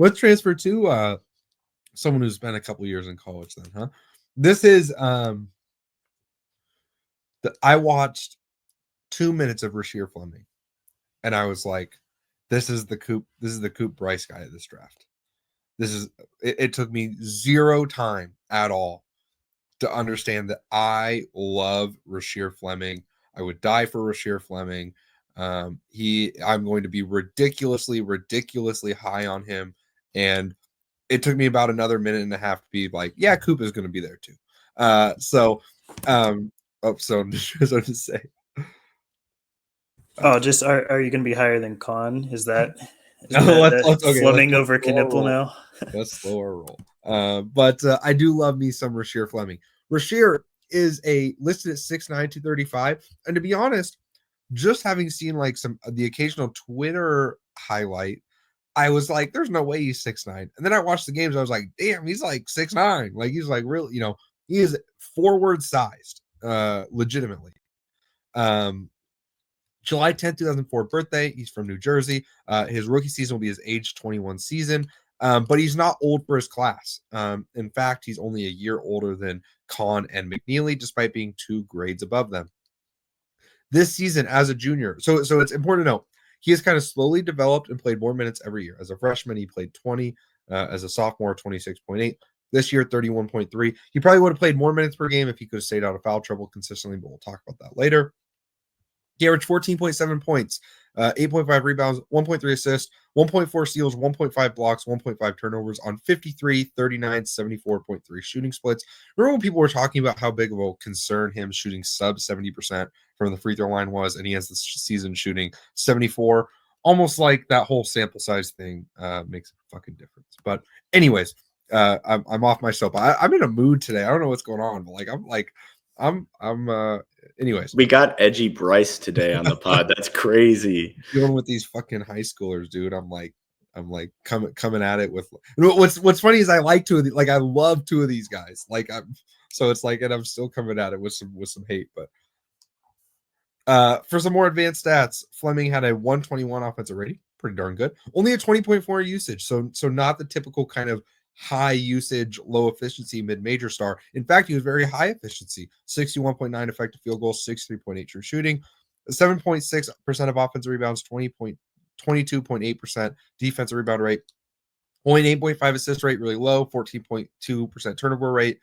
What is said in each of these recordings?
Let's transfer to someone who's spent a couple years in college then, huh? This is I watched 2 minutes of Rasheer Fleming, and I was like, this is the Coop Bryce guy of this draft. It took me zero time at all to understand that I love Rasheer Fleming. I would die for Rasheer Fleming. I'm going to be ridiculously high on him. And it took me about another minute and a half to be like, yeah, Coop is going to be there too. So to say. Just are you going to be higher than Kon? Is that Let's Fleming over Kneuppel now? Let's slow our roll. But I do love me some Rasheer Fleming. Rasheer is listed at 6'9", 235. And to be honest, just having seen like the occasional Twitter highlight, I was like, there's no way he's 6'9". And then I watched the games. I was like, damn, he's like 6'9". Like he's like really, he is forward sized, legitimately. July 10th, 2004 birthday. He's from New Jersey. His rookie season will be his age 21 season. But he's not old for his class. In fact, he's only a year older than Kon and McNeeley, despite being 2 grades above them. This season as a junior, so it's important to note, he has kind of slowly developed and played more minutes every year. As a freshman, he played 20. As a sophomore, 26.8. This year, 31.3. He probably would have played more minutes per game if he could have stayed out of foul trouble consistently, but we'll talk about that later. He averaged 14.7 points, 8.5 rebounds, 1.3 assists, 1.4 steals, 1.5 blocks, 1.5 turnovers on 53, 39, 74.3 shooting splits. Remember when people were talking about how big of a concern him shooting sub 70% from the free throw line was, and he has this season shooting 74? Almost like that whole sample size thing makes a fucking difference. But anyways, I'm off my soap. I'm in a mood today. I don't know what's going on, but anyways. We got edgy Bryce today on the pod. That's crazy. Dealing with these fucking high schoolers, dude. I'm like coming at it with what's funny is I like 2 of the, like I love 2 of these guys. Like so it's like, and I'm still coming at it with some hate, but for some more advanced stats, Fleming had a 121 offensive rating, pretty darn good. Only a 20.4 usage, so not the typical kind of high usage, low efficiency mid-major star. In fact, he was very high efficiency, 61.9 effective field goals, 63.8 true shooting, 7.6% of offensive rebounds, 22.8% defensive rebound rate, only 8.5 assist rate, really low, 14.2% turnover rate,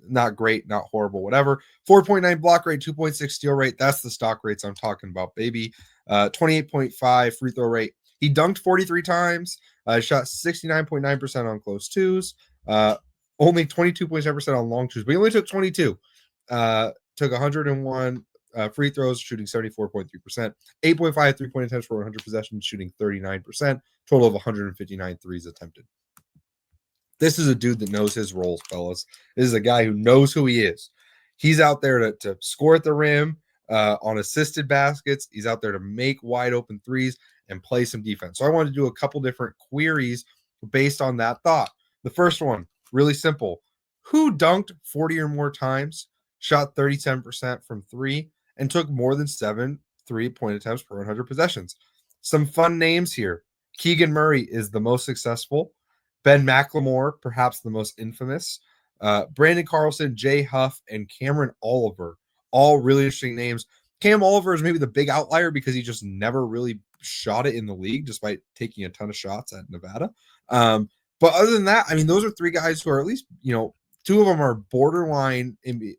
not great, not horrible, whatever. 4.9 block rate, 2.6 steal rate. That's the stock rates I'm talking about, baby. 28.5 free throw rate. He dunked 43 times. Shot 69.9% on close twos. Only 22.7% on long twos, but he only took 22. Took 101 free throws, shooting 74.3%. 8.5 3-point attempts for 100 possessions, shooting 39%. Total of 159 threes attempted. This is a dude that knows his roles, fellas. This is a guy who knows who he is. He's out there to score at the rim on assisted baskets. He's out there to make wide open threes and play some defense. So I wanted to do a couple different queries based on that thought. The first one, really simple. Who dunked 40 or more times, shot 37% from 3, and took more than 7 3-point attempts per 100 possessions? Some fun names here. Keegan Murray is the most successful. Ben McLemore, perhaps the most infamous. Brandon Carlson, Jay Huff, and Cameron Oliver, all really interesting names. Cam Oliver is maybe the big outlier because he just never really shot it in the league, despite taking a ton of shots at Nevada. But other than that, I mean, those are 3 guys who are at least, 2 of them are borderline NBA.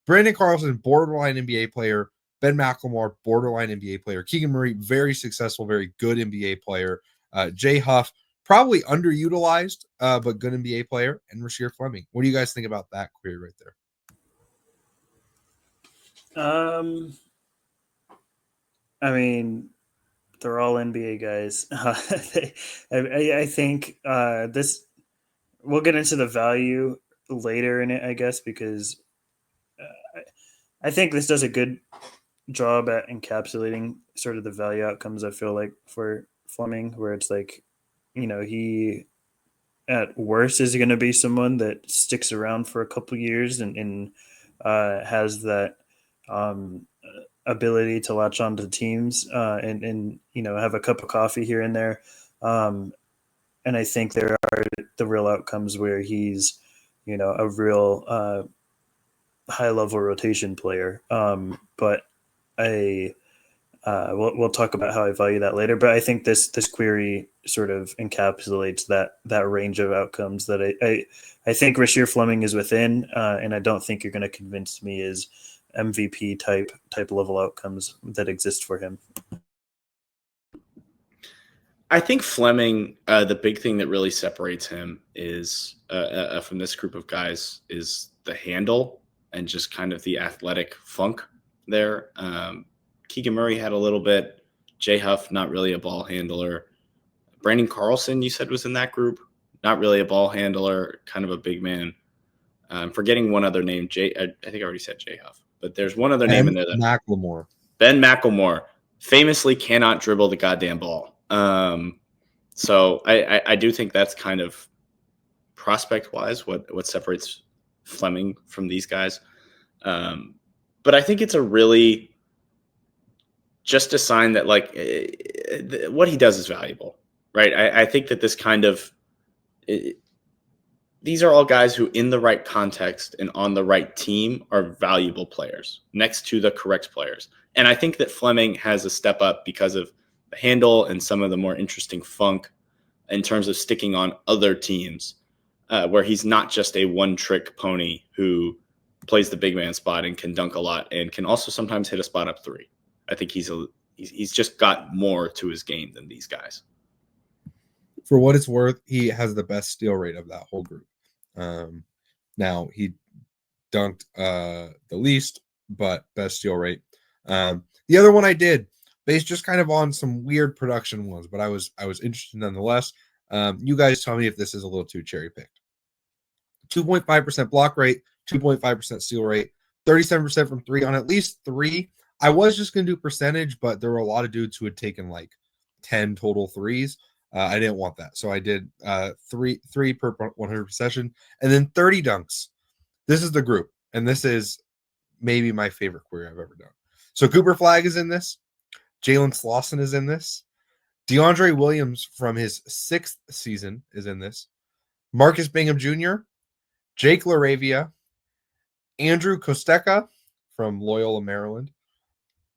Brandon Carlson, borderline NBA player. Ben McLemore, borderline NBA player. Keegan Murray, very successful, very good NBA player. Jay Huff, probably underutilized, but good NBA player. And Rasheer Fleming. What do you guys think about that query right there? I mean, they're all NBA guys. I think this. We'll get into the value later in it, I guess, because I think this does a good job at encapsulating sort of the value outcomes. I feel like for Fleming, where it's like, he at worst is going to be someone that sticks around for a couple years and has that ability to latch onto teams and have a cup of coffee here and there. I think there are the real outcomes where he's, a real high level rotation player. But I we'll talk about how I value that later. But I think this query sort of encapsulates that range of outcomes that I think Rasheer Fleming is within, and I don't think you're going to convince me is MVP type level outcomes that exist for him. I think Fleming, the big thing that really separates him is from this group of guys is the handle and just kind of the athletic funk there. Keegan Murray had a little bit. Jay Huff, not really a ball handler. Brandon Carlson, you said, was in that group. Not really a ball handler, kind of a big man. I'm forgetting one other name. I think I already said Jay Huff, but there's one other name in there. McLemore. Ben McLemore famously cannot dribble the goddamn ball. So I do think that's kind of prospect-wise what separates Fleming from these guys. But I think it's a really just a sign that what he does is valuable, right? I think that this kind of these are all guys who in the right context and on the right team are valuable players next to the correct players. And I think that Fleming has a step up because of the handle and some of the more interesting funk in terms of sticking on other teams where he's not just a one-trick pony who plays the big man spot and can dunk a lot and can also sometimes hit a spot up three. I think he's just got more to his game than these guys. For what it's worth, he has the best steal rate of that whole group. Now he dunked the least, but best steal rate. The other one I did based just kind of on some weird production ones, but I was interested nonetheless. You guys tell me if this is a little too cherry picked. 2.5% block rate, 2.5% steal rate, 37% from three on at least three. I was just going to do percentage, but there were a lot of dudes who had taken like 10 total threes. I didn't want that. So I did three per 100 possession and then 30 dunks. This is the group. And this is maybe my favorite query I've ever done. So Cooper Flagg is in this. Jalen Slauson is in this. DeAndre Williams from his 6th season is in this. Marcus Bingham Jr., Jake LaRavia, Andrew Kosteka from Loyola, Maryland,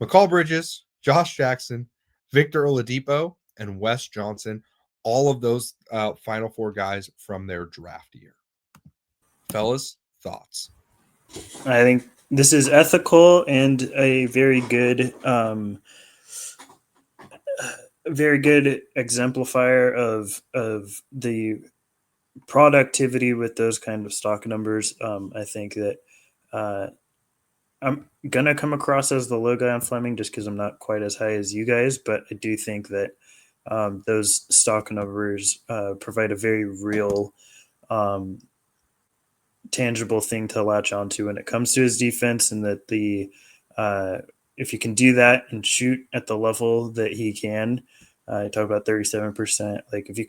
McCall Bridges, Josh Jackson, Victor Oladipo, and Wes Johnson. All of those Final Four guys from their draft year. Fellas, thoughts? I think this is ethical and a very good exemplifier of the productivity with those kind of stock numbers. I think that I'm gonna come across as the low guy on Fleming just because I'm not quite as high as you guys, but I do think that those stock numbers provide a very real tangible thing to latch onto when it comes to his defense, and that if you can do that and shoot at the level that he can, I talk about 37%. Like if you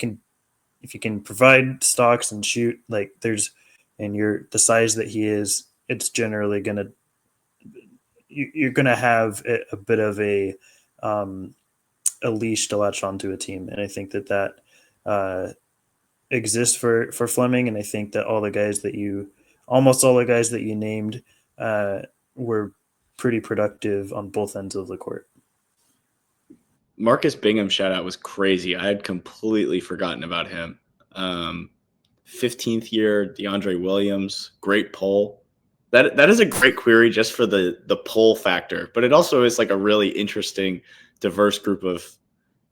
can provide stocks and shoot and you're the size that he is, it's generally you're gonna have a bit of a leash to latch onto a team, and I think that exists for Fleming, and I think that almost all the guys that you named were pretty productive on both ends of the court. Marcus Bingham shout out was crazy. I had completely forgotten about him. 15th year, DeAndre Williams, great poll. That is a great query just for the poll factor, but it also is like a really interesting, diverse group of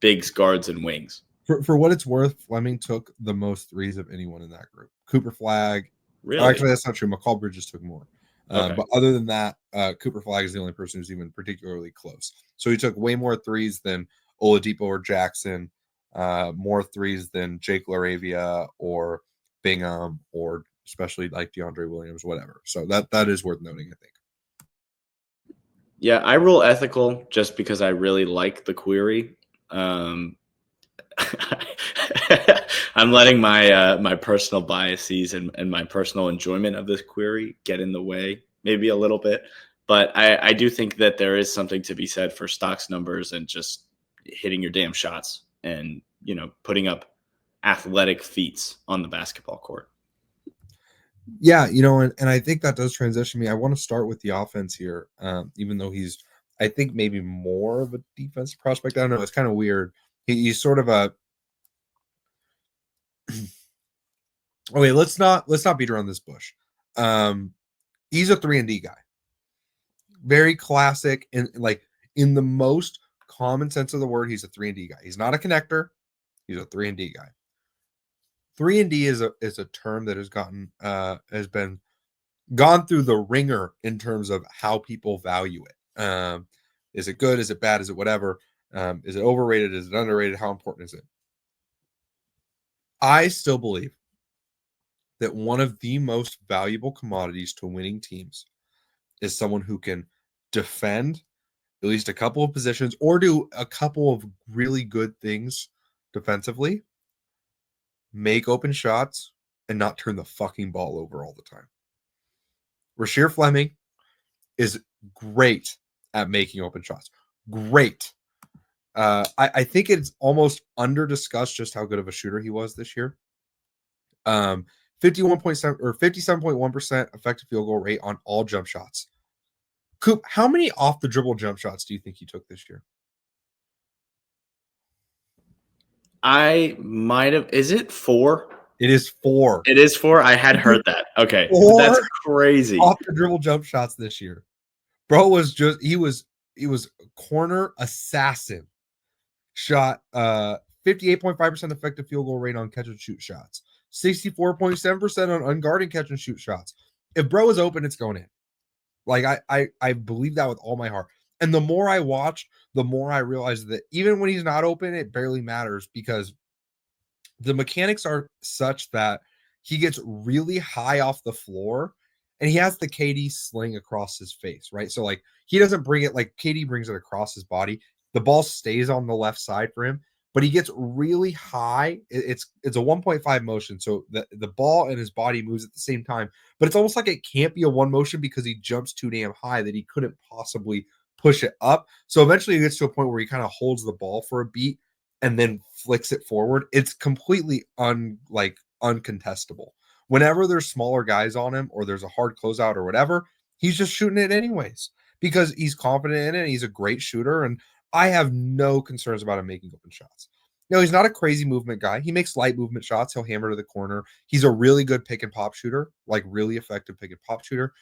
bigs, guards, and wings. For what it's worth, Fleming took the most threes of anyone in that group. Cooper Flagg. Really? Actually, that's not true. McCall Bridges took more. Okay. But other than that, Cooper Flagg is the only person who's even particularly close. So he took way more threes than Oladipo or Jackson, more threes than Jake LaRavia or Bingham, or especially like DeAndre Williams, whatever. So that is worth noting, I think. Yeah, I rule ethical just because I really like the query. I'm letting my personal biases and my personal enjoyment of this query get in the way maybe a little bit. But I do think that there is something to be said for stocks numbers and just hitting your damn shots and, putting up athletic feats on the basketball court. Yeah, and I think that does transition me. I want to start with the offense here, even though he's, I think, maybe more of a defensive prospect. I don't know. It's kind of weird. He's sort of a. Okay, let's not beat around this bush. He's a 3-and-D guy. Very classic, and like in the most common sense of the word, he's a 3-and-D guy. He's not a connector. He's a 3-and-D guy. 3-and-D is a term that has been gone through the ringer in terms of how people value it. Is it good? Is it bad? Is it whatever? Is it overrated? Is it underrated? How important is it? I still believe that one of the most valuable commodities to winning teams is someone who can defend at least a couple of positions or do a couple of really good things defensively, make open shots, and not turn the fucking ball over all the time. Rasheer Fleming is great at making open shots. Great. I think it's almost under discussed just how good of a shooter he was this year. 51.7 or 57.1% effective field goal rate on all jump shots. Coop, how many off the dribble jump shots do you think he took this year? I might have. Is it 4? It is 4. It is 4. I had heard that. Okay, 4 that's crazy. off the dribble jump shots this year. Bro was just he was a corner assassin. Shot 58.5% effective field goal rate on catch and shoot shots. 64.7% on unguarded catch and shoot shots. If bro is open, it's going in. Like I believe that with all my heart. And the more I watched, the more I realized that even when he's not open, it barely matters because the mechanics are such that he gets really high off the floor and he has the KD sling across his face, right? So like he doesn't bring it like KD brings it across his body. The ball stays on the left side for him, but he gets really high. It's a 1.5 motion. So the ball and his body moves at the same time, but it's almost like it can't be a one motion because he jumps too damn high that he couldn't possibly push it up. So eventually he gets to a point where he kind of holds the ball for a beat and then flicks it forward. It's completely uncontestable. Whenever there's smaller guys on him or there's a hard closeout or whatever, he's just shooting it anyways because he's confident in it. And he's a great shooter. And I have no concerns about him making open shots. No, he's not a crazy movement guy. He makes light movement shots. He'll hammer to the corner. He's a really good pick and pop shooter, like really effective pick and pop shooter.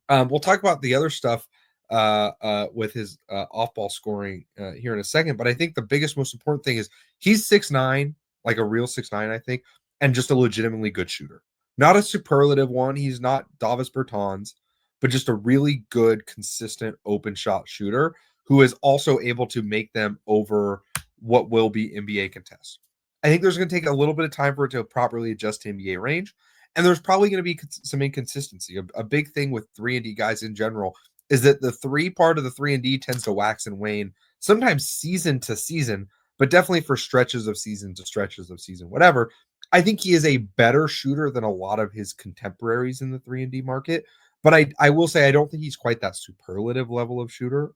We'll talk about the other stuff with his off-ball scoring here in a second. But I think the biggest, most important thing is he's 6'9", like a real 6'9", I think, and just a legitimately good shooter. Not a superlative one. He's not Davis Bertans, but just a really good, consistent open shot shooter who is also able to make them over what will be NBA contests. I think there's going to take a little bit of time for it to properly adjust to NBA range. And there's probably going to be some inconsistency. A big thing with 3-and-D guys in general is that the 3 part of the 3-and-D tends to wax and wane, sometimes season to season, but definitely for stretches of season to stretches of season, whatever. I think he is a better shooter than a lot of his contemporaries in the 3-and-D market. But I will say I don't think he's quite that superlative level of shooter.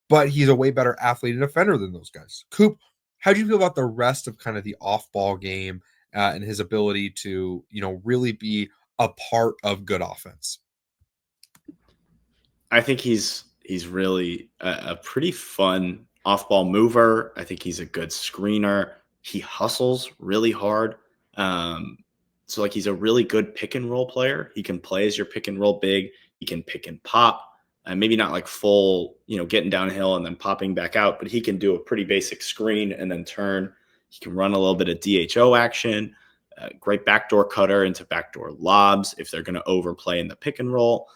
But he's a way better athlete and defender than those guys. Coop, how do you feel about the rest of kind of the off-ball game and his ability to, really be a part of good offense? I think he's really a pretty fun off-ball mover. I think he's a good screener. He hustles really hard. So like he's a really good pick and roll player. He can play as your pick and roll big. He can pick and pop. Maybe not like full, getting downhill and then popping back out, but he can do a pretty basic screen and then turn. He can run a little bit of DHO action, great backdoor cutter into backdoor lobs if they're going to overplay in the pick and roll,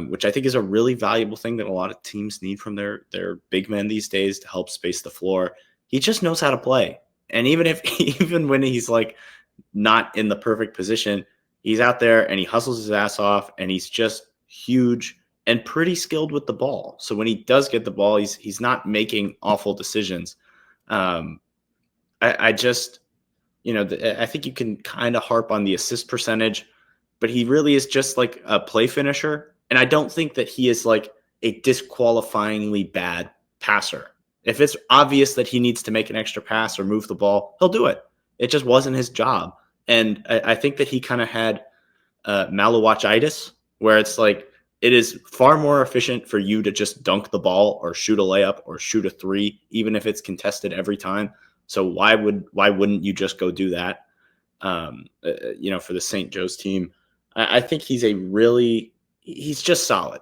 which I think is a really valuable thing that a lot of teams need from their big men these days to help space the floor. He just knows how to play. And even when he's like not in the perfect position, he's out there and he hustles his ass off and he's just huge and pretty skilled with the ball. So when he does get the ball, he's not making awful decisions. I just, I think you can kind of harp on the assist percentage, but he really is just like a play finisher. And I don't think that he is like a disqualifyingly bad passer. If it's obvious that he needs to make an extra pass or move the ball, he'll do it. It just wasn't his job. And I think that he kind of had Malowatchitis, where it's like it is far more efficient for you to just dunk the ball or shoot a layup or shoot a three, even if it's contested every time. So why wouldn't you just go do that? For the St. Joe's team, I think he's just solid.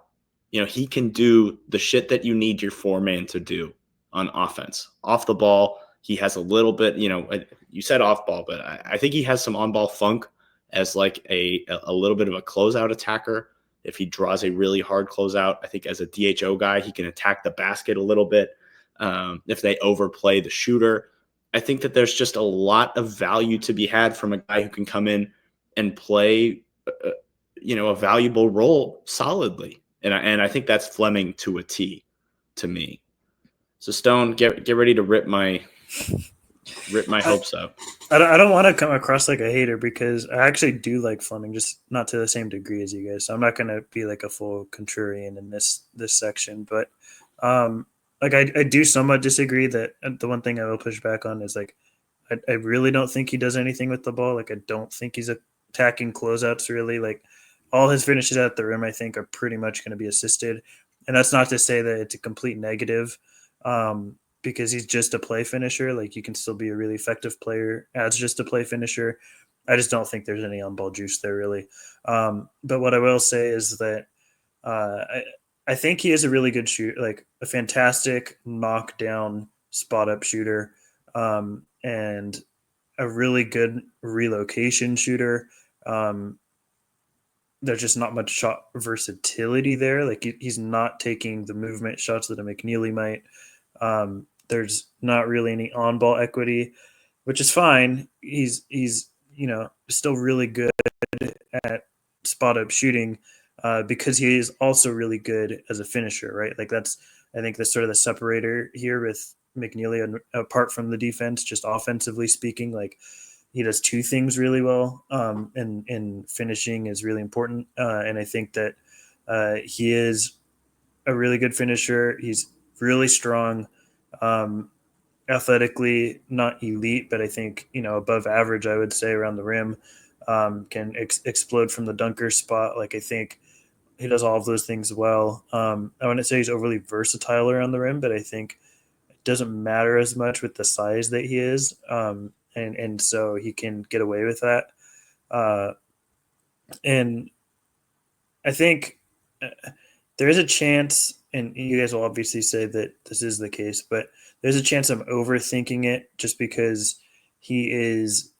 He can do the shit that you need your four-man to do on offense. Off the ball, he has a little bit, you said off ball, but I think he has some on-ball funk as like a little bit of a closeout attacker. If he draws a really hard closeout, I think as a DHO guy, he can attack the basket a little bit. If they overplay the shooter, I think that there's just a lot of value to be had from a guy who can come in and play, a valuable role solidly. And I think that's Fleming to a T to me. So Stone, get ready to rip my hopes up. I don't want to come across like a hater because I actually do like Fleming, just not to the same degree as you guys. So I'm not going to be like a full contrarian in this section, but like I do somewhat disagree that the one thing I will push back on is like I really don't think he does anything with the ball. Like I don't think he's attacking closeouts really. Like all his finishes at the rim, I think, are pretty much going to be assisted, and that's not to say that it's a complete negative. Because he's just a play finisher. Like you can still be a really effective player as just a play finisher. I just don't think there's any on-ball juice there really. But what I will say is that I think he is a really good shooter, like a fantastic knockdown spot-up shooter, and a really good relocation shooter. There's just not much shot versatility there. Like he's not taking the movement shots that a McNeeley might. There's not really any on-ball equity, which is fine. He's still really good at spot-up shooting because he is also really good as a finisher, right? Like I think that's sort of the separator here with McNeeley, apart from the defense, just offensively speaking. Like he does two things really well, and finishing is really important. And I think that he is a really good finisher. He's really strong. Athletically, not elite, but I think above average. I would say around the rim, can explode from the dunker spot. Like I think he does all of those things well. I wouldn't say he's overly versatile around the rim, but I think it doesn't matter as much with the size that he is, and so he can get away with that. And I think there is a chance, and you guys will obviously say that this is the case, but there's a chance I'm overthinking it just because he is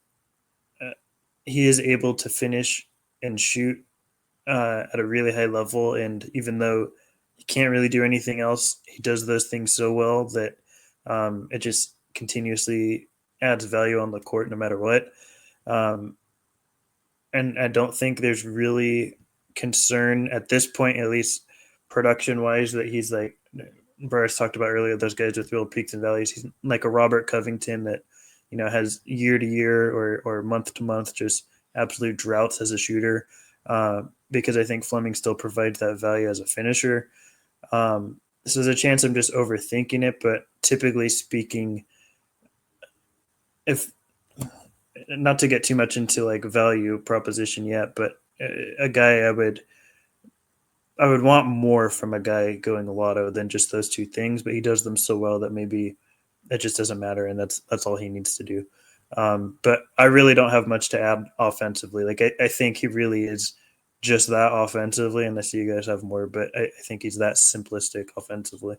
able to finish and shoot at a really high level, and even though he can't really do anything else, he does those things so well that it just continuously adds value on the court no matter what. And I don't think there's really concern at this point, at least production wise, that he's like Bryce talked about earlier, those guys with real peaks and valleys. He's like a Robert Covington that has year to year or month to month just absolute droughts as a shooter, because I think Fleming still provides that value as a finisher. So there's a chance I'm just overthinking it, but typically speaking, if not to get too much into like value proposition yet, but a guy I would want more from a guy going a lotto than just those two things, but he does them so well that maybe it just doesn't matter, and that's all he needs to do. But I really don't have much to add offensively. Like I think he really is just that offensively, unless you guys have more, but I think he's that simplistic offensively.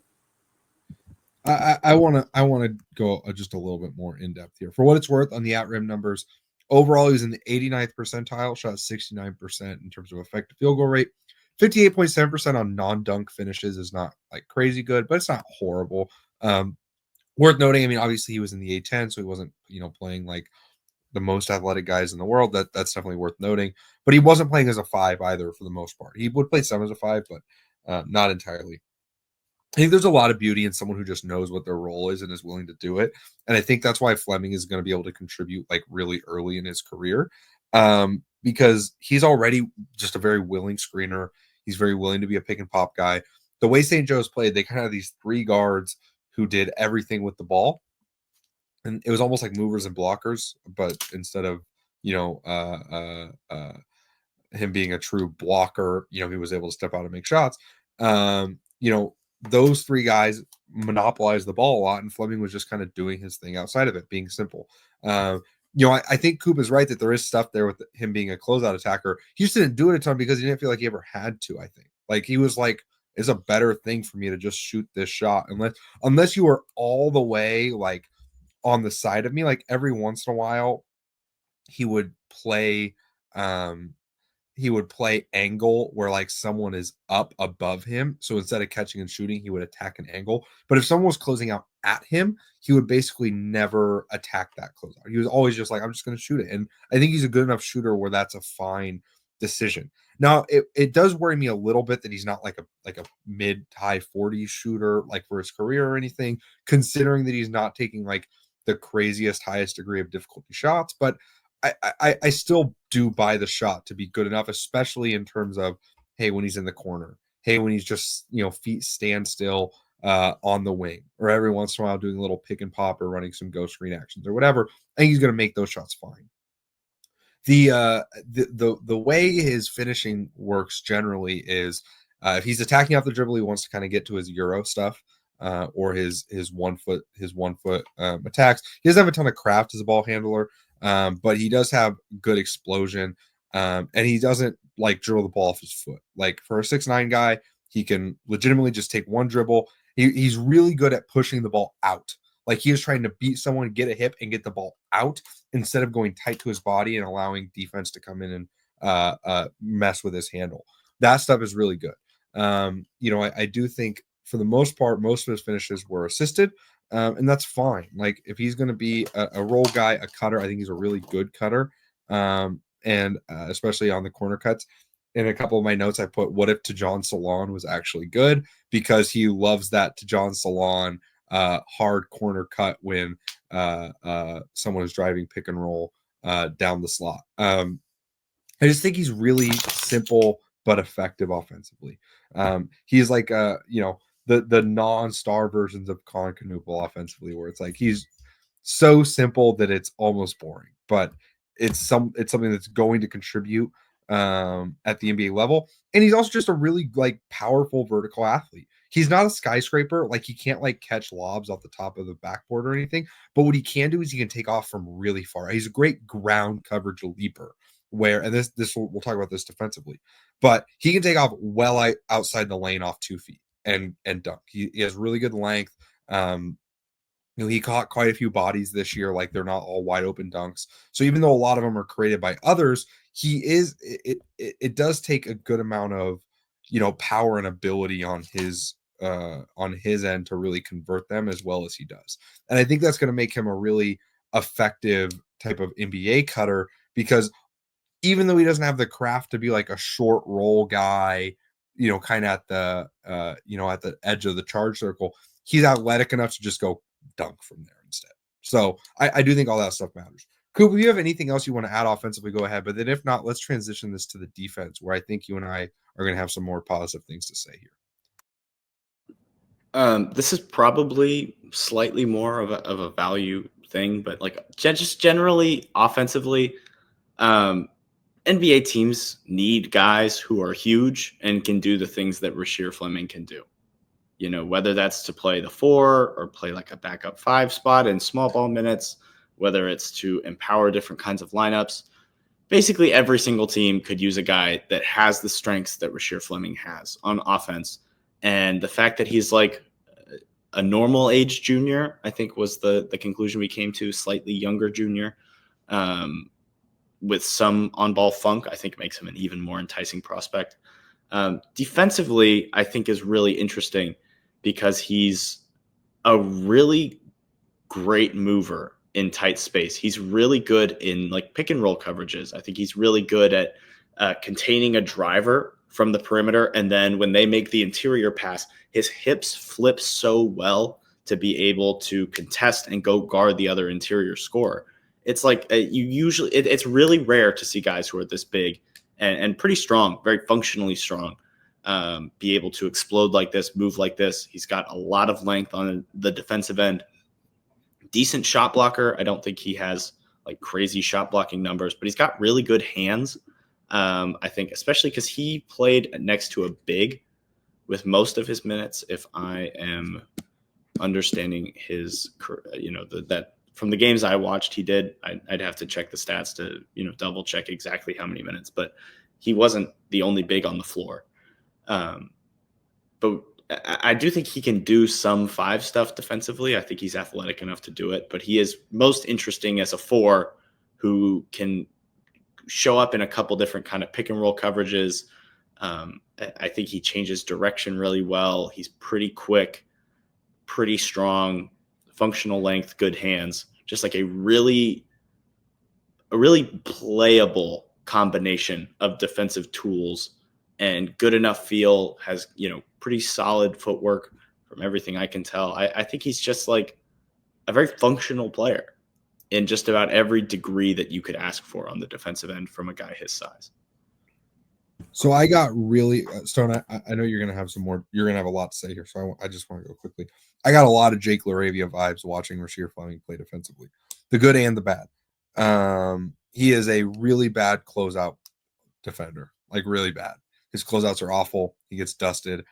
I want to go just a little bit more in depth here. For what it's worth, on the at rim numbers, overall he's in the 89th percentile, shot 69% in terms of effective field goal rate. 58.7% on non-dunk finishes is not like crazy good, but it's not horrible. Worth noting, I mean, obviously he was in the A10, so he wasn't playing like the most athletic guys in the world. That's definitely worth noting. But he wasn't playing as a 5 either for the most part. He would play some as a 5, but not entirely. I think there's a lot of beauty in someone who just knows what their role is and is willing to do it. And I think that's why Fleming is going to be able to contribute like really early in his career, because he's already just a very willing screener. He's very willing to be a pick and pop guy. The way St. Joe's played, they kind of have these 3 guards who did everything with the ball. and it was almost like movers and blockers, but instead of him being a true blocker, he was able to step out and make shots. Those three guys monopolized the ball a lot, and Fleming was just kind of doing his thing outside of it, being simple. I think Coop is right that there is stuff there with him being a closeout attacker. He just didn't do it a ton because he didn't feel like he ever had to. I think like he was like, it's a better thing for me to just shoot this shot unless you were all the way like on the side of me. Like every once in a while, he would play angle where like someone is up above him. So instead of catching and shooting, he would attack an angle. But if someone was closing out at him, he would basically never attack that closeout. He was always just like, I'm just going to shoot it. And I think he's a good enough shooter where that's a fine decision. Now, it does worry me a little bit that he's not like a mid to high 40s shooter like for his career or anything, considering that he's not taking like the craziest, highest degree of difficulty shots. But I still do buy the shot to be good enough, especially in terms of, hey, when he's in the corner, hey, when he's just, feet stand still on the wing, or every once in a while doing a little pick and pop or running some ghost screen actions or whatever. I think he's going to make those shots fine. The way his finishing works generally is if he's attacking off the dribble, he wants to kind of get to his Euro stuff. Or his 1 foot attacks. He doesn't have a ton of craft as a ball handler, but he does have good explosion, and he doesn't like dribble the ball off his foot. Like for a 6'9" guy, he can legitimately just take one dribble. He's really good at pushing the ball out. Like he is trying to beat someone, get a hip, and get the ball out instead of going tight to his body and allowing defense to come in and mess with his handle. That stuff is really good. I do think for the most part, most of his finishes were assisted, and that's fine. Like if he's going to be a roll guy, a cutter, I think he's a really good cutter, and especially on the corner cuts. In a couple of my notes, I put, what if Tajon Salon was actually good? Because he loves that Tajon Salon hard corner cut when someone is driving pick and roll down the slot. I just think he's really simple but effective offensively. He's like the non-star versions of Kon Kneuppel offensively, where it's like he's so simple that it's almost boring, but it's something that's going to contribute at the NBA level. And he's also just a really like powerful vertical athlete. He's not a skyscraper, like he can't like catch lobs off the top of the backboard or anything, but what he can do is he can take off from really far. He's a great ground coverage leaper, and we'll talk about this defensively, but he can take off well outside the lane off 2 feet and dunk. He has really good length. He caught quite a few bodies this year, like they're not all wide open dunks. So even though a lot of them are created by others, it does take a good amount of power and ability on his end to really convert them as well as he does. And I think that's going to make him a really effective type of NBA cutter, because even though he doesn't have the craft to be like a short roll guy, kind of at the at the edge of the charge circle, he's athletic enough to just go dunk from there instead. So I do think all that stuff matters. Coop, if you have anything else you want to add offensively, go ahead. But then if not, let's transition this to the defense, where I think you and I are going to have some more positive things to say here. This is probably slightly more of a value thing, but like just generally offensively, NBA teams need guys who are huge and can do the things that Rasheer Fleming can do. Whether that's to play the 4 or play like a backup 5 spot in small ball minutes, whether it's to empower different kinds of lineups. Basically, every single team could use a guy that has the strengths that Rasheer Fleming has on offense. And the fact that he's like a normal age junior, I think was the conclusion we came to, slightly younger junior, with some on-ball funk, I think makes him an even more enticing prospect. Defensively, I think is really interesting because he's a really great mover in tight space. He's really good in like pick and roll coverages. I think he's really good at containing a driver from the perimeter. And then when they make the interior pass, his hips flip so well to be able to contest and go guard the other interior scorer. It's like it's really rare to see guys who are this big and pretty strong, very functionally strong, be able to explode like this, move like this. He's got a lot of length on the defensive end. decent shot blocker. I don't think he has like crazy shot blocking numbers, but he's got really good hands. I think especially because he played next to a big with most of his minutes. If I am understanding his, that from the games I watched, he did. I'd have to check the stats to, double check exactly how many minutes, but he wasn't the only big on the floor. But I do think he can do some 5 stuff defensively. I think he's athletic enough to do it, but he is most interesting as a 4 who can show up in a couple different kind of pick and roll coverages. I think he changes direction really well. He's pretty quick, pretty strong, functional length, good hands, just like a really playable combination of defensive tools and good enough feel, has, pretty solid footwork from everything I can tell. I think he's just like a very functional player in just about every degree that you could ask for on the defensive end from a guy his size. So I got really Stone. I know you're gonna have some more. You're gonna have a lot to say here, so I just want to go quickly. I got a lot of Jake LaRavia vibes watching Rasheer Fleming play defensively, the good and the bad. He is a really bad closeout defender, like really bad. His closeouts are awful. He gets dusted.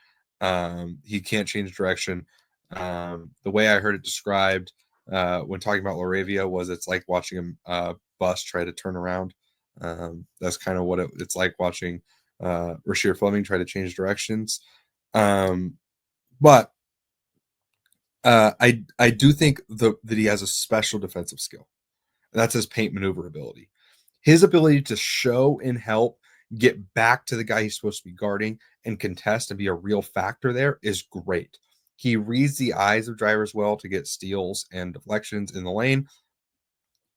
He can't change direction. The way I heard it described when talking about LaRavia was it's like watching a bus try to turn around. That's kind of what it's like watching Rasheer Fleming try to change directions. But I do think that he has a special defensive skill. And that's his paint maneuverability. His ability to show and help get back to the guy he's supposed to be guarding and contest and be a real factor there is great. He reads the eyes of drivers well to get steals and deflections in the lane.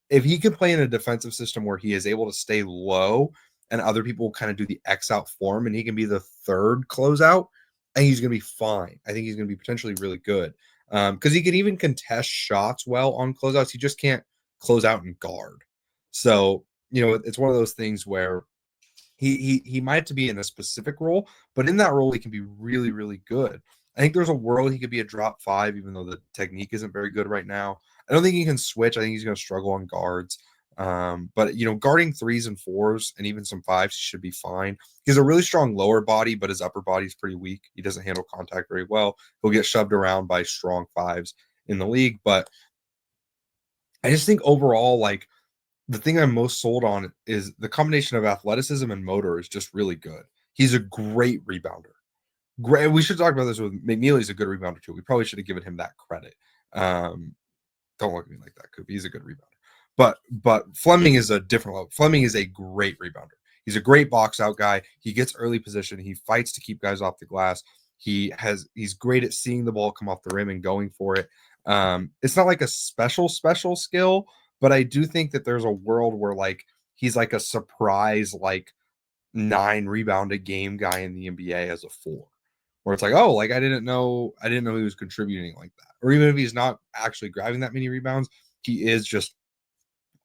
If he can play in a defensive system where he is able to stay low and other people kind of do the X out for him and he can be the third closeout, I think he's going to be fine. I think he's going to be potentially really good because he can even contest shots well on closeouts. He just can't close out and guard. So, it's one of those things where he might have to be in a specific role, but in that role, he can be really, really good. I think there's a world he could be a drop 5, even though the technique isn't very good right now. I don't think he can switch. I think he's going to struggle on guards. But, guarding 3s and 4s and even some 5s should be fine. He has a really strong lower body, but his upper body is pretty weak. He doesn't handle contact very well. He'll get shoved around by strong 5s in the league. But I just think overall, like, the thing I'm most sold on is the combination of athleticism and motor is just really good. He's a great rebounder. Great. We should talk about this with McNeeley's a good rebounder too. We probably should have given him that credit. Don't look at me like that, Coop. He's a good rebounder. But Fleming is a different level. Fleming is a great rebounder. He's a great box out guy. He gets early position. He fights to keep guys off the glass. He's great at seeing the ball come off the rim and going for it. It's not like a special skill, but I do think that there's a world where like he's like a surprise like 9 rebounded game guy in the NBA as a 4. Where it's like, oh, like I didn't know he was contributing like that. Or even if he's not actually grabbing that many rebounds, he is just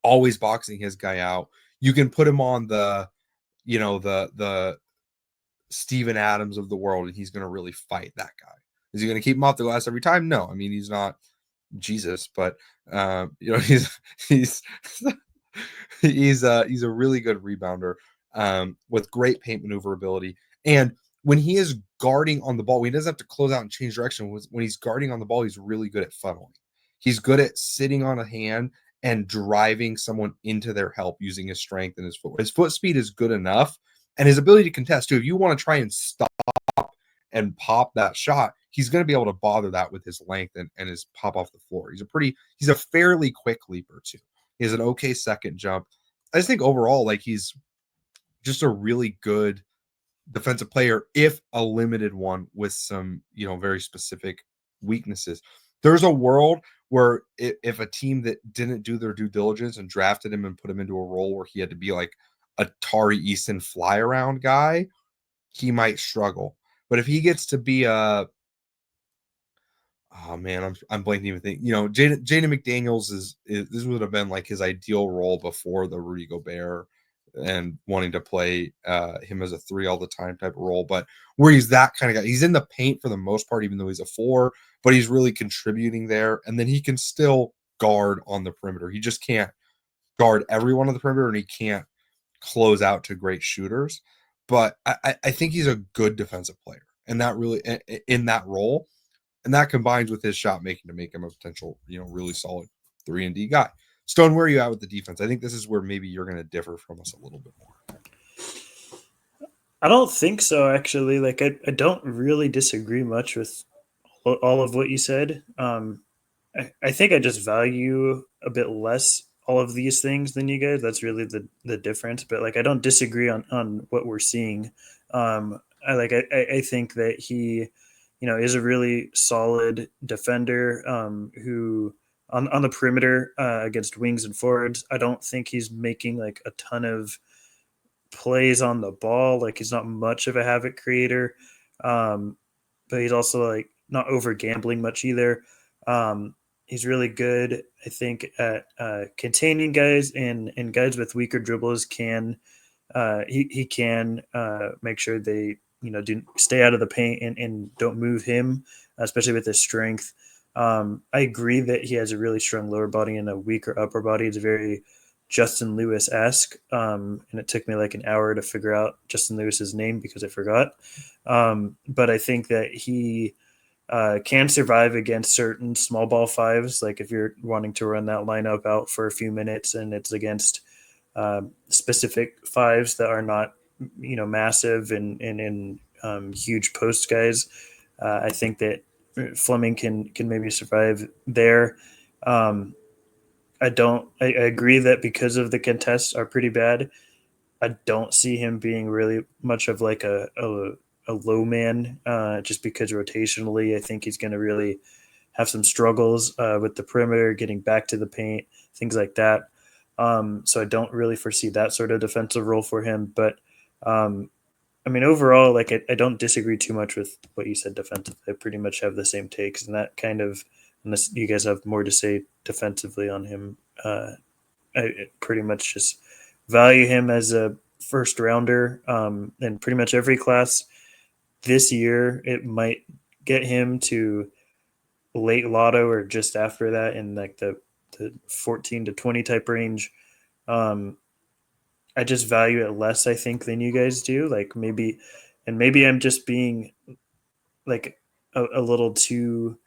always boxing his guy out. You can put him on the Steven Adams of the world, and he's going to really fight that guy. Is he going to keep him off the glass every time? No. I mean, he's not Jesus, but he's a really good rebounder with great paint maneuverability. And when he is guarding on the ball, he doesn't have to close out and change direction. When he's guarding on the ball, he's really good at funneling. He's good at sitting on a hand and driving someone into their help using his strength and his footwork. His foot speed is good enough, and his ability to contest too. If you want to try and stop and pop that shot, he's going to be able to bother that with his length and his pop off the floor. He's a fairly quick leaper too. He has an okay second jump. I just think overall, like he's just a really good defensive player, if a limited one with some, very specific weaknesses. There's a world where if a team that didn't do their due diligence and drafted him and put him into a role where he had to be like a Tari Eason fly around guy, he might struggle. But if he gets to be I'm blanking even think, Jaden McDaniels is this would have been like his ideal role before the Rudy Gobert and wanting to play him as a 3 all the time type of role, but where he's that kind of guy. He's in the paint for the most part, even though he's a 4, but he's really contributing there. And then he can still guard on the perimeter. He just can't guard everyone on the perimeter, and he can't close out to great shooters. But I think he's a good defensive player, and that really in that role, and that combines with his shot making to make him a potential, really solid 3-and-D guy. Stone, where are you at with the defense? I think this is where maybe you're going to differ from us a little bit more. I don't think so, actually. Like, I don't really disagree much with all of what you said. I think I just value a bit less all of these things than you guys. That's really the difference. But like, I don't disagree on what we're seeing. I think that he, is a really solid defender who on the perimeter against wings and forwards. I don't think he's making like a ton of plays on the ball. Like, he's not much of a havoc creator, but he's also like not over gambling much either. He's really good, I think, at containing guys, and guys with weaker dribbles can he can make sure they do stay out of the paint and don't move him, especially with his strength. I agree that he has a really strong lower body and a weaker upper body. It's very Justin Lewis-esque, and it took me like an hour to figure out Justin Lewis's name because I forgot. But I think that he can survive against certain small ball fives. Like if you're wanting to run that lineup out for a few minutes and it's against specific fives that are not, massive and huge post guys. I think that Fleming can maybe survive there. I agree that because of the contests are pretty bad, I don't see him being really much of like a low man, just because rotationally, I think he's going to really have some struggles with the perimeter, getting back to the paint, things like that. So I don't really foresee that sort of defensive role for him. But overall, like I don't disagree too much with what you said defensively. I pretty much have the same takes, and that kind of, unless you guys have more to say defensively on him, I pretty much just value him as a first rounder in pretty much every class this year. It might get him to late lotto or just after that in like the 14 to 20 type range. I just value it less, I think, than you guys do. Like maybe I'm just being like a little too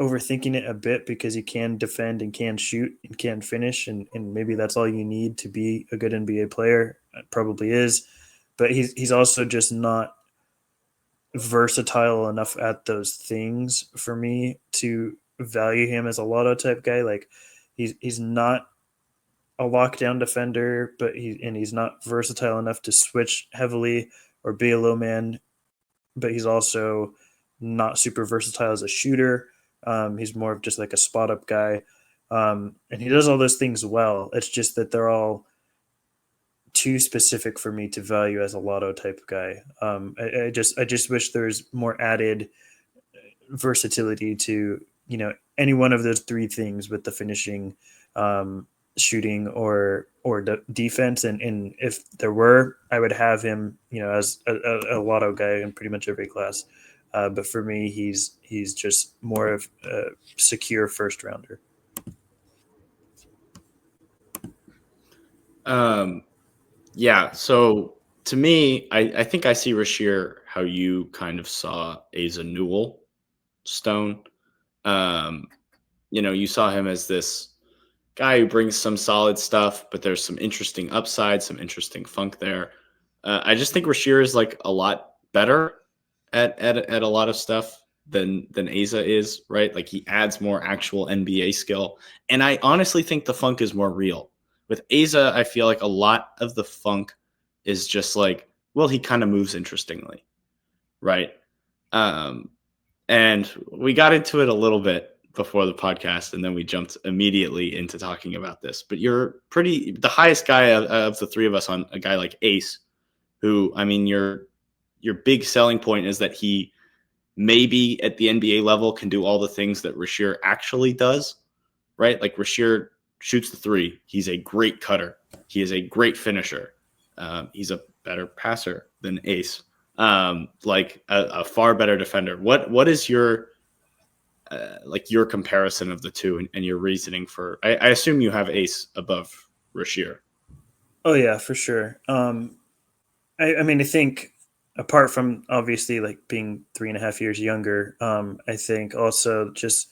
overthinking it a bit, because he can defend and can shoot and can finish, and maybe that's all you need to be a good NBA player. It probably is, but he's also just not versatile enough at those things for me to value him as a lotto type guy. Like he's not a lockdown defender, but he's not versatile enough to switch heavily or be a low man, but he's also not super versatile as a shooter. He's more of just like a spot up guy. And he does all those things well. It's just that they're all too specific for me to value as a lotto type guy. I just wish there's more added versatility to, any one of those three things with the finishing, shooting or defense. And if there were, I would have him, as a lotto guy in pretty much every class. But for me, he's just more of a secure first rounder. Yeah. So to me, I think I see Rasheer how you kind of saw Asa Newell, Stone. You saw him as this guy who brings some solid stuff, but there's some interesting upside, some interesting funk there. I just think Rasheer is like a lot better at a lot of stuff than Asa is, right? Like he adds more actual NBA skill. And I honestly think the funk is more real. With Asa, I feel like a lot of the funk is just like, well, he kind of moves interestingly, right? And we got into it a little bit before the podcast, and then we jumped immediately into talking about this. But you're the highest guy of the three of us on a guy like Ace, who, I mean, your big selling point is that he maybe at the NBA level can do all the things that Rasheer actually does, right? Like Rasheer shoots the three. He's a great cutter. He is a great finisher. He's a better passer than Ace. Like a far better defender. What is your like your comparison of the two and your reasoning for. I assume you have Ace above Rasheer. Oh yeah, for sure. I mean, I think apart from obviously like being 3.5 years younger, I think also just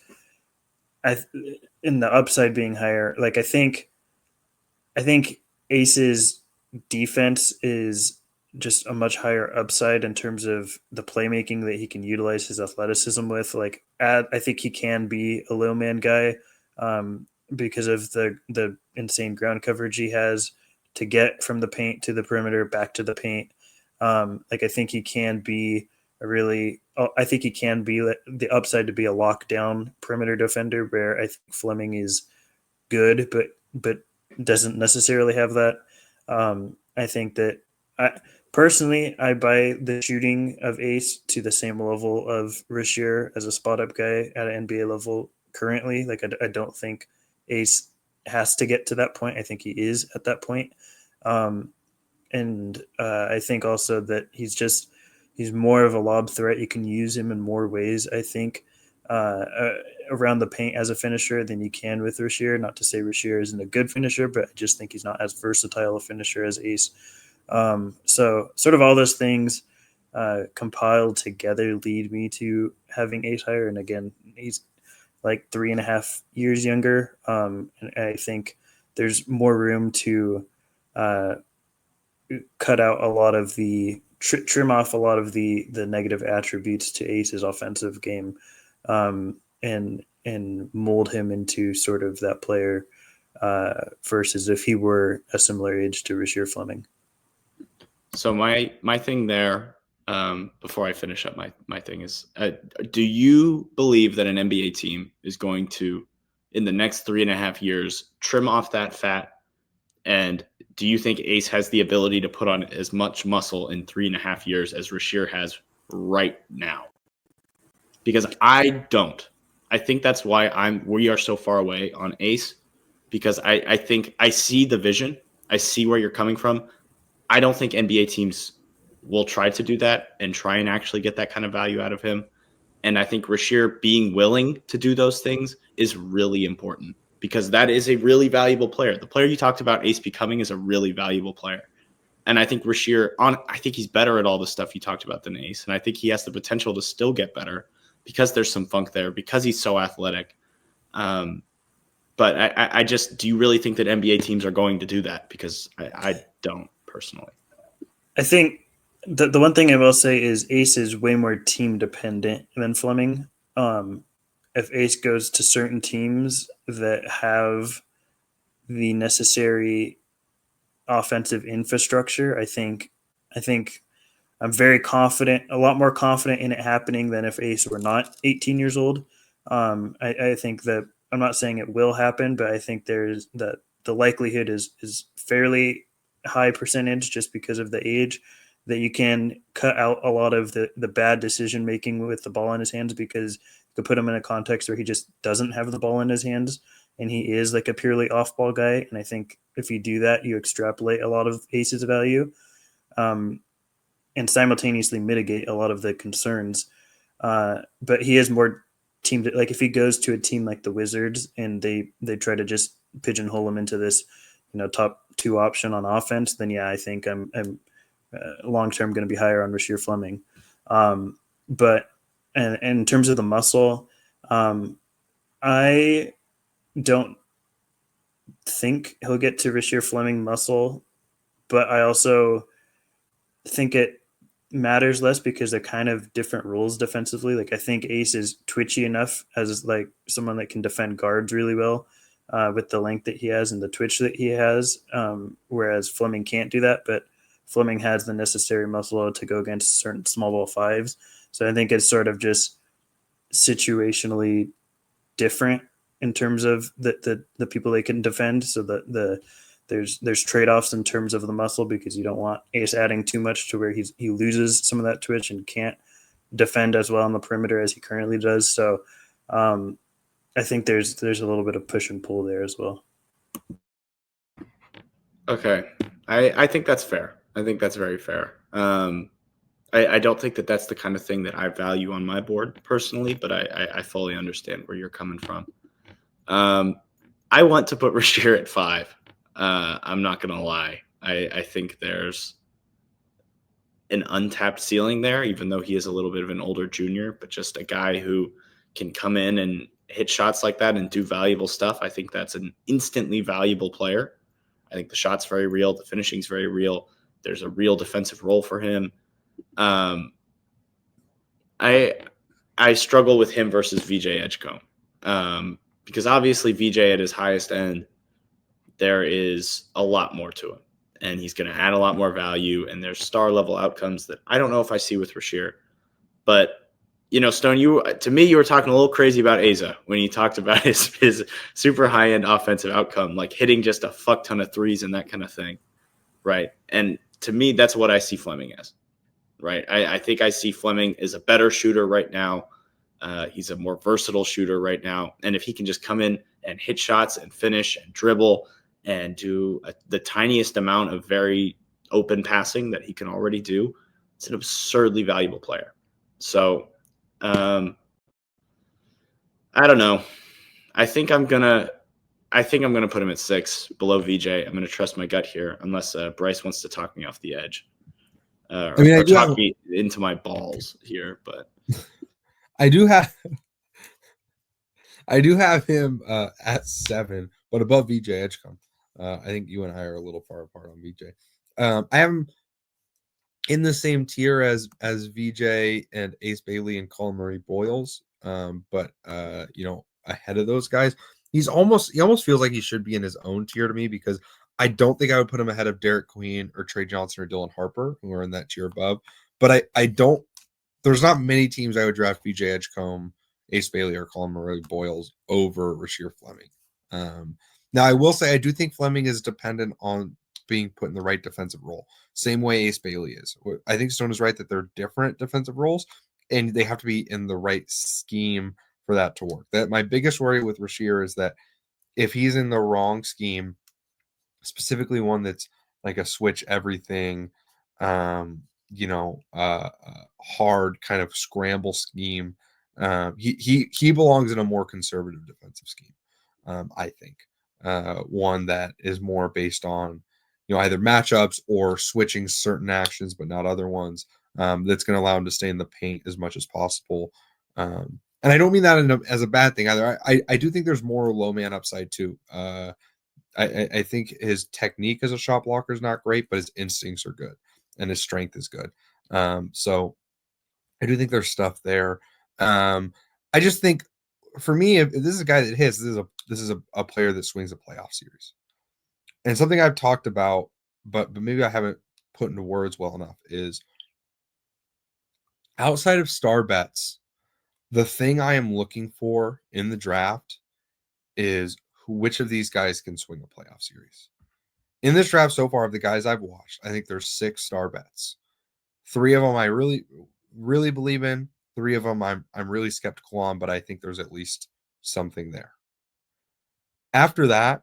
I in the upside being higher. Like I think Ace's defense is just a much higher upside in terms of the playmaking that he can utilize his athleticism with. Like, I think he can be a low man guy because of the insane ground coverage he has to get from the paint to the perimeter back to the paint. Like, I think he can be I think he can be the upside to be a lockdown perimeter defender, where I think Fleming is good, but doesn't necessarily have that. I think that I buy the shooting of Ace to the same level of Rasheer as a spot up guy at an NBA level currently. Like I don't think Ace has to get to that point. I think he is at that point. And I think also that he's more of a lob threat. You can use him in more ways, I think, around the paint as a finisher than you can with Rasheer. Not to say Rasheer isn't a good finisher, but I just think he's not as versatile a finisher as Ace. So sort of all those things compiled together lead me to having Ace higher. And again, he's like 3.5 years younger. And I think there's more room to cut out a lot of the trim off a lot of the negative attributes to Ace's offensive game, and mold him into sort of that player versus if he were a similar age to Rasheer Fleming. So my thing there, before I finish up my thing is, do you believe that an NBA team is going to, in the next 3.5 years, trim off that fat? And do you think Ace has the ability to put on as much muscle in 3.5 years as Rasheer has right now? Because I don't. I think that's why we are so far away on Ace, because I think I see the vision. I see where you're coming from. I don't think NBA teams will try to do that and try and actually get that kind of value out of him. And I think Rasheer being willing to do those things is really important, because that is a really valuable player. The player you talked about, Ace, becoming is a really valuable player. And I think Rasheer, I think he's better at all the stuff you talked about than Ace. And I think he has the potential to still get better because there's some funk there, because he's so athletic. But I just, do you really think that NBA teams are going to do that? Because I don't personally. I think the one thing I will say is Ace is way more team dependent than Fleming. If Ace goes to certain teams that have the necessary offensive infrastructure, I think I'm very confident, a lot more confident in it happening than if Ace were not 18 years old. I think that, I'm not saying it will happen, but I think there's the likelihood is fairly high percentage, just because of the age, that you can cut out a lot of the bad decision making with the ball in his hands, because you could put him in a context where he just doesn't have the ball in his hands and he is like a purely off ball guy. And I think if you do that, you extrapolate a lot of Ace's value, and simultaneously mitigate a lot of the concerns. But he is more team, like if he goes to a team like the Wizards and they try to just pigeonhole him into this, top 2 option on offense, then yeah, I think I'm long term going to be higher on Rasheer Fleming. But and in terms of the muscle, I don't think he'll get to Rasheer Fleming muscle, but I also think it matters less because they're kind of different roles defensively. Like I think Ace is twitchy enough as like someone that can defend guards really well with the length that he has and the twitch that he has, whereas Fleming can't do that. But Fleming has the necessary muscle to go against certain small ball fives. So I think it's sort of just situationally different in terms of the people they can defend. So there's trade-offs in terms of the muscle, because you don't want Ace adding too much to where he loses some of that twitch and can't defend as well on the perimeter as he currently does. So I think there's a little bit of push and pull there as well. Okay. I think that's fair. I think that's very fair. I don't think that that's the kind of thing that I value on my board personally, but I fully understand where you're coming from. I want to put Rasheer at 5. I'm not going to lie. I think there's an untapped ceiling there, even though he is a little bit of an older junior, but just a guy who can come in and hit shots like that and do valuable stuff. I think that's an instantly valuable player. I think the shot's very real. The finishing's very real. There's a real defensive role for him. I struggle with him versus VJ Edgecombe because obviously VJ at his highest end, there is a lot more to him, and he's going to add a lot more value. And there's star level outcomes that I don't know if I see with Rasheer. But Stone, you were talking a little crazy about Asa when you talked about his super high end offensive outcome, like hitting just a fuck ton of threes and that kind of thing, right? And to me, that's what I see Fleming as. Right. I think I see Fleming as a better shooter right now. He's a more versatile shooter right now. And if he can just come in and hit shots and finish and dribble and do the tiniest amount of very open passing that he can already do, it's an absurdly valuable player. So I don't know. I think I'm gonna put him at 6 below VJ. I'm gonna trust my gut here, unless Bryce wants to talk me off the edge. Or talk me into my balls here, but I do have him at 7, but above VJ Edgecombe. I think you and I are a little far apart on VJ. I have him in the same tier as VJ and Ace Bailey and Colin Murray Boyles, but ahead of those guys. He almost feels like he should be in his own tier to me, because I don't think I would put him ahead of Derek Queen or Trey Johnson or Dylan Harper, who are in that tier above. But I don't. There's not many teams I would draft VJ Edgecombe, Ace Bailey, or Colin Murray Boyles over Rasheer Fleming. Now, I will say I do think Fleming is dependent on being put in the right defensive role. Same way Ace Bailey is. I think Stone is right that they're different defensive roles, and they have to be in the right scheme for that to work. That my biggest worry with Rasheer is that if he's in the wrong scheme, specifically one that's like a switch everything, hard kind of scramble scheme, he belongs in a more conservative defensive scheme. I think one that is more based on either matchups or switching certain actions but not other ones. That's going to allow him to stay in the paint as much as possible. And I don't mean that as a bad thing either. I do think there's more low man upside too. I think his technique as a shot blocker is not great, but his instincts are good and his strength is good. So I do think there's stuff there. I just think for me, if this is a guy that hits, this is a player that swings a playoff series. And something I've talked about, but maybe I haven't put into words well enough, is outside of star bets, the thing I am looking for in the draft is which of these guys can swing a playoff series. In this draft so far, of the guys I've watched, I think there's 6 star bets. 3 of them I really, really believe in. 3 of them I'm really skeptical on, but I think there's at least something there. After that,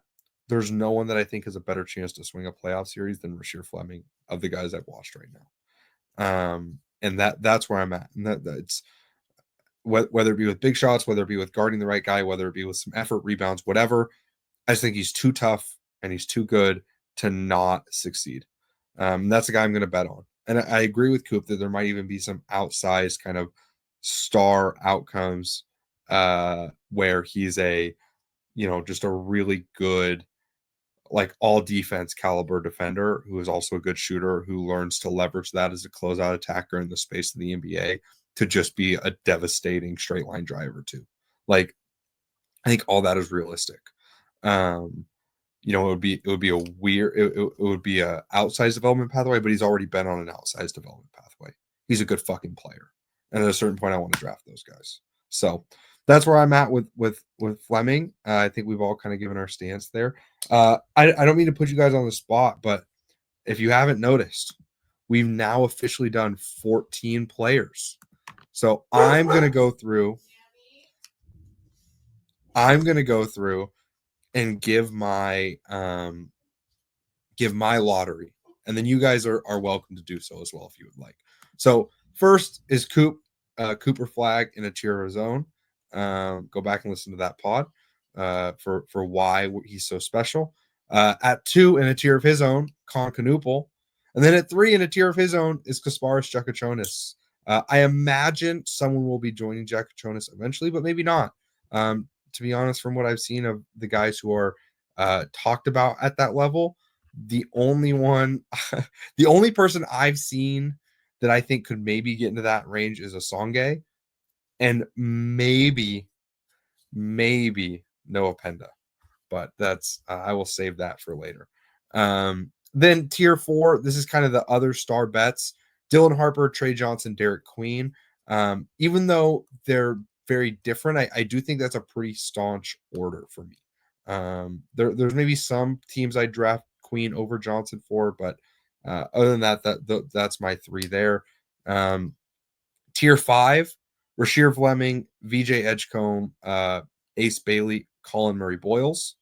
there's no one that I think has a better chance to swing a playoff series than Rasheer Fleming of the guys I've watched right now. And that's where I'm at. And that's whether it be with big shots, whether it be with guarding the right guy, whether it be with some effort, rebounds, whatever. I just think he's too tough and he's too good to not succeed. That's the guy I'm going to bet on. And I agree with Coop that there might even be some outsized kind of star outcomes where he's just a really good, like all defense caliber defender who is also a good shooter who learns to leverage that as a closeout attacker in the space of the NBA to just be a devastating straight line driver too. Like, I think all that is realistic. It would be a weird, it would be a outsized development pathway, but he's already been on an outsized development pathway. He's a good fucking player. And at a certain point, I want to draft those guys. So that's where I'm at with Fleming. I think we've all kind of given our stance there. I don't mean to put you guys on the spot, but if you haven't noticed, we've now officially done 14 players. So I'm going to go through and give my lottery and then you guys are welcome to do so as well if you would like. So first is Cooper Flag in a tier of his own. Go back and listen to that pod for why he's so special. At 2 in a tier of his own, Kon Kneuppel. And then at 3 in a tier of his own is Kasparas Jakachonis. I imagine someone will be joining Jakachonis eventually, but maybe not. To be honest, from what I've seen of the guys who are talked about at that level, the only person I've seen that I think could maybe get into that range is a Songe, and maybe Noah Penda, but that's I will save that for later. Then tier 4, this is kind of the other star bets: Dylan Harper, Trey Johnson, Derek Queen. Even though they're very different, I do think that's a pretty staunch order for me. There's maybe some teams I draft Queen over Johnson for, but other than that's my 3 there. Tier 5, Rasheer Fleming, VJ Edgecombe, Ace Bailey, Colin Murray Boyles.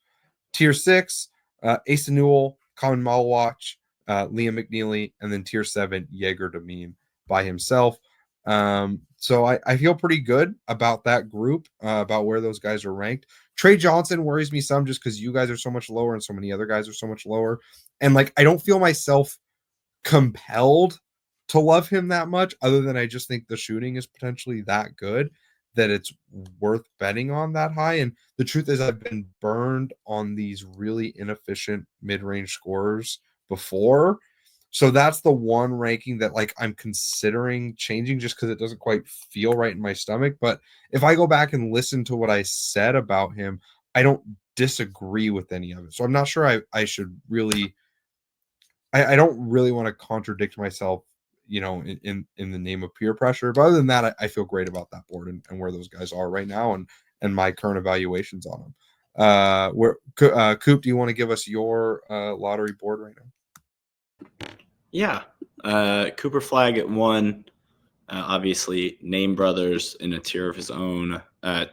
Tier 6, Asa Newell, Colin Malwatch, Liam McNeeley, and then tier 7, Jaeger Demeen by himself. So I feel pretty good about that group, about where those guys are ranked. Trey Johnson worries me some just because you guys are so much lower and so many other guys are so much lower. And like, I don't feel myself compelled to love him that much, other than I just think the shooting is potentially that good that it's worth betting on that high. And the truth is, I've been burned on these really inefficient mid-range scorers before. So that's the one ranking that like I'm considering changing just because it doesn't quite feel right in my stomach. But if I go back and listen to what I said about him, I don't disagree with any of it. So I'm not sure I should really, I don't really want to contradict myself, in the name of peer pressure. But other than that, I feel great about that board and where those guys are right now and my current evaluations on them. Coop, do you want to give us your lottery board right now? Yeah. Cooper Flag at 1. Obviously, Name Brothers in a tier of his own.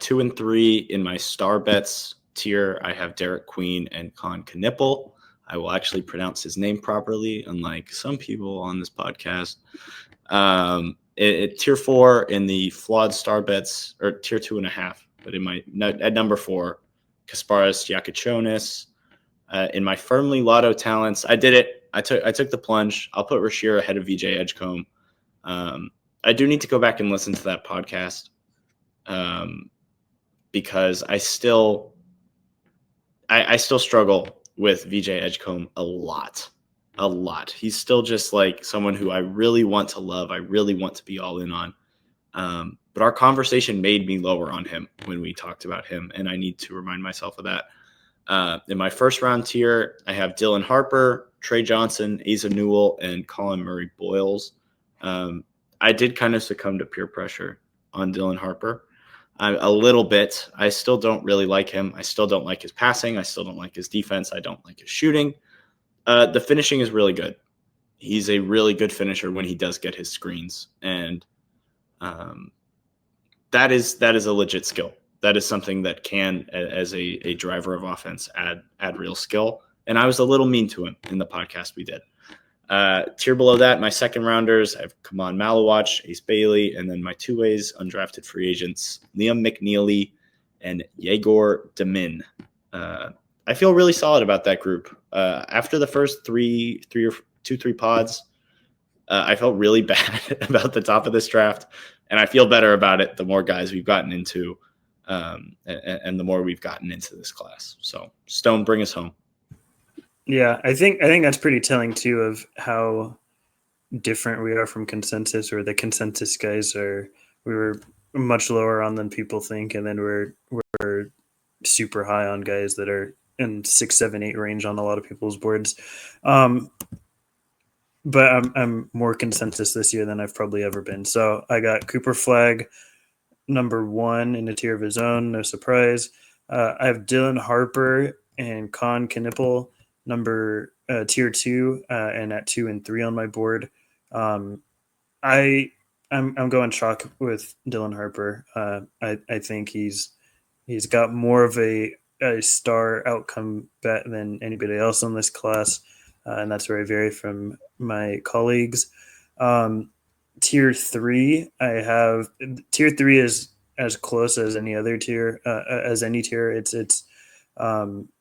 2 and 3 in my star bets tier, I have Derek Queen and Kon Kneuppel. I will actually pronounce his name properly, unlike some people on this podcast. Tier 4 in the flawed star bets, or tier 2.5, but at number 4, Kasparas Jakachonis. In my firmly lotto talents, I did it. I took the plunge. I'll put Rasheer ahead of VJ Edgecombe. I do need to go back and listen to that podcast because I still struggle with VJ Edgecombe a lot. He's still just like someone who I really want to love. I really want to be all in on. But our conversation made me lower on him when we talked about him, and I need to remind myself of that. In my first round tier, I have Dylan Harper, Trey Johnson, Asa Newell, and Colin Murray Boyles. I did kind of succumb to peer pressure on Dylan Harper. A little bit. I still don't really like him. I still don't like his passing. I still don't like his defense. I don't like his shooting. The finishing is really good. He's a really good finisher when he does get his screens. And that is a legit skill. That is something that can, as a driver of offense, add real skill. And I was a little mean to him in the podcast we did. Tier below that, my second rounders, I have Kaman Malawach, Ace Bailey, and then my two-ways undrafted free agents, Liam McNeeley and Jaeger Demeen. I feel really solid about that group. After the first three pods, I felt really bad about the top of this draft, and I feel better about it the more guys we've gotten into, and the more we've gotten into this class. So, Stone, bring us home. Yeah, I think that's pretty telling too of how different we are from consensus, or the consensus guys we were much lower on than people think, and then we're super high on guys that are in 6, 7, 8 range on a lot of people's boards. But I'm more consensus this year than I've probably ever been. So I got Cooper Flag number 1 in a tier of his own, no surprise. I have Dylan Harper and Kon Kneuppel number tier 2 and at 2 and 3 on my board. I'm going chalk with Dylan Harper. I think he's got more of a star outcome bet than anybody else in this class. and that's where I vary from my colleagues. Tier 3, I have tier 3 is as close as any other tier, as any tier. It's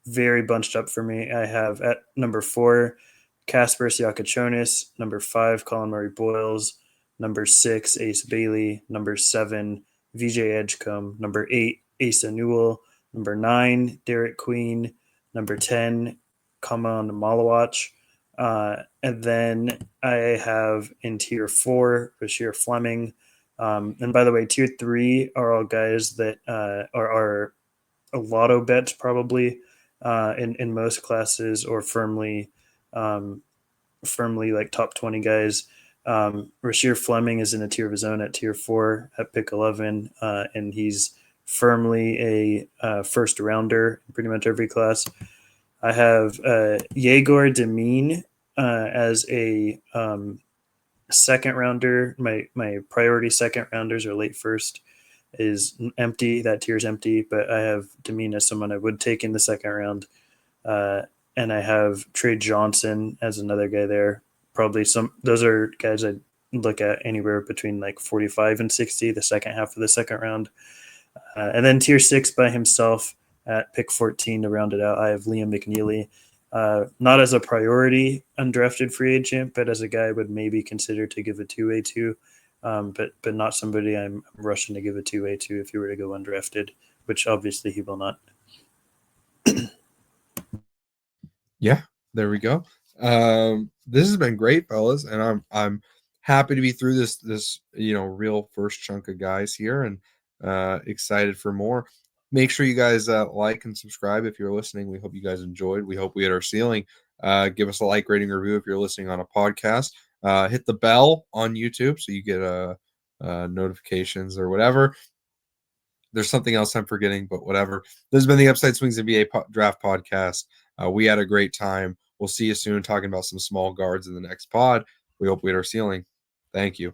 very bunched up for me. I have at number 4 Casper Siakachonis, number 5 Colin Murray Boyles, number 6 Ace Bailey, number 7 VJ Edgecombe, number 8 Asa Newell, number 9 Derek Queen, number 10 Kaman Malawach. And then I have in tier 4 Rasheer Fleming. And by the way, tier 3 are all guys that are a lotto bets probably in most classes, or firmly like top 20 guys. Rasheer Fleming is in a tier of his own at tier 4 at pick 11, and he's firmly a first rounder in pretty much every class. I have Yegor Demine as a second rounder. My priority second rounders are late first is empty. That tier is empty, but I have Demine as someone I would take in the second round. And I have Trey Johnson as another guy there. Probably those are guys I'd look at anywhere between like 45 and 60, the second half of the second round. And then tier 6 by himself at pick 14 to round it out, I have Liam McNeeley. Not as a priority undrafted free agent, but as a guy I would maybe consider to give a 2A to, but not somebody I'm rushing to give a 2A to if he were to go undrafted, which obviously he will not. Yeah, there we go. This has been great, fellas, and I'm happy to be through this real first chunk of guys here, and excited for more. Make sure you guys like and subscribe if you're listening. We hope you guys enjoyed. We hope we hit our ceiling. Give us a like, rating, review if you're listening on a podcast. Hit the bell on YouTube so you get notifications or whatever. There's something else I'm forgetting, but whatever. This has been the Upside Swings NBA Draft Podcast. We had a great time. We'll see you soon talking about some small guards in the next pod. We hope we hit our ceiling. Thank you.